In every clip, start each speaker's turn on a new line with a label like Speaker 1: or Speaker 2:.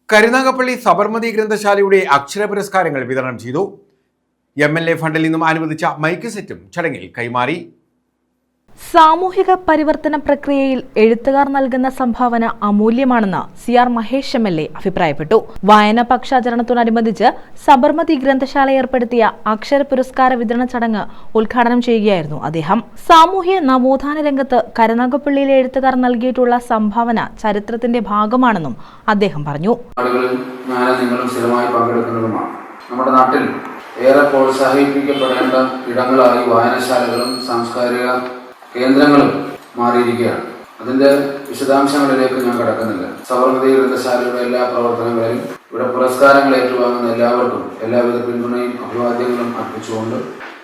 Speaker 1: കരുനാഗപ്പള്ളി സബർമതി ഗ്രന്ഥശാലയുടെ അക്ഷര പുരസ്കാരങ്ങൾ വിതരണം ചെയ്തു. MLA ഫണ്ടിൽ നിന്നും അനുവദിച്ച മൈക്ക് സെറ്റും ചടങ്ങിൽ കൈമാറി.
Speaker 2: സാമൂഹിക പരിവർത്തന പ്രക്രിയയിൽ എഴുത്തുകാർ നൽകുന്ന സംഭാവന അമൂല്യമാണെന്ന് CR മഹേഷ് MLA അഭിപ്രായപ്പെട്ടു. വായന പക്ഷാചരണത്തോടനുബന്ധിച്ച് സബർമതി ഗ്രന്ഥശാല ഏർപ്പെടുത്തിയ അക്ഷര പുരസ്കാര വിതരണ ചടങ്ങ് ഉദ്ഘാടനം ചെയ്യുകയായിരുന്നു അദ്ദേഹം. സാമൂഹ്യ നവോത്ഥാന രംഗത്ത് കരുനാഗപ്പള്ളിയിലെ എഴുത്തുകാർ നൽകിയിട്ടുള്ള സംഭാവന ചരിത്രത്തിന്റെ ഭാഗമാണെന്നും അദ്ദേഹം പറഞ്ഞു.
Speaker 3: നമ്മുടെ നാട്ടിൽ ഏറെ പ്രോത്സാഹിപ്പിക്കപ്പെടേണ്ട ഇടങ്ങളായി വായനശാലകളും സാംസ്കാരിക കേന്ദ്രങ്ങളും മാറിയിരിക്കുകയാണ്. അതിന്റെ വിശദാംശങ്ങളിലേക്ക് ഞാൻ കടക്കുന്നില്ല. സബർമതി ഗ്രന്ഥശാലയുടെ എല്ലാ പ്രവർത്തനങ്ങളിലും ഇവിടെ പുരസ്കാരങ്ങൾ ഏറ്റുവാങ്ങുന്ന എല്ലാവർക്കും എല്ലാവിധ പിന്തുണയും അഭിവാദ്യങ്ങളും അർപ്പിച്ചുകൊണ്ട്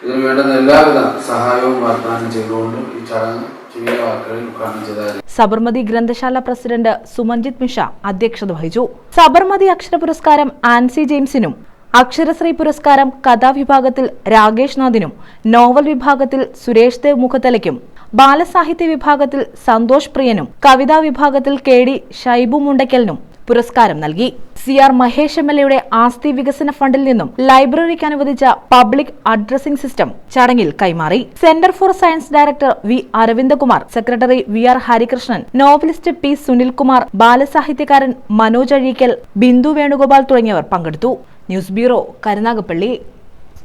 Speaker 3: ഇതിനു വേണ്ടുന്ന എല്ലാവിധ സഹായവും വാഗ്ദാനം ചെയ്തുകൊണ്ട് ഈ ചടങ്ങ് ചെറിയ വാക്കുകളിൽ ഉദ്ഘാടനം ചെയ്തായിരുന്നു.
Speaker 2: സബർമതി ഗ്രന്ഥശാല പ്രസിഡന്റ് സുമഞ്ജിത് മിശ്ര അധ്യക്ഷത വഹിച്ചു. സബർമതി അക്ഷര പുരസ്കാരം ആൻസി ജെയിംസിനും, അക്ഷരശ്രീ പുരസ്കാരം കഥാവിഭാഗത്തിൽ രാകേഷ് നാഥിനും, നോവൽ വിഭാഗത്തിൽ സുരേഷ് ദേവ് മുഖത്തലയ്ക്കും, ബാലസാഹിത്യ വിഭാഗത്തിൽ സന്തോഷ് പ്രിയനും, കവിതാ വിഭാഗത്തിൽ KD ഷൈബു മുണ്ടയ്ക്കലിനും പുരസ്കാരം നൽകി. CR മഹേഷ് MLAയുടെ ആസ്തി വികസന ഫണ്ടിൽ നിന്നും ലൈബ്രറിക്ക് അനുവദിച്ച പബ്ലിക് അഡ്രസ്സിംഗ് സിസ്റ്റം ചടങ്ങിൽ കൈമാറി. Centre for science director V Aravindakumar, secretary VR Harikrishnan, novelist P Sunilkumar, ബാലസാഹിത്യകാരൻ മനോജ് അഴീക്കൽ, ബിന്ദു വേണുഗോപാൽ തുടങ്ങിയവർ പങ്കെടുത്തു. News bureau, Karunagappally.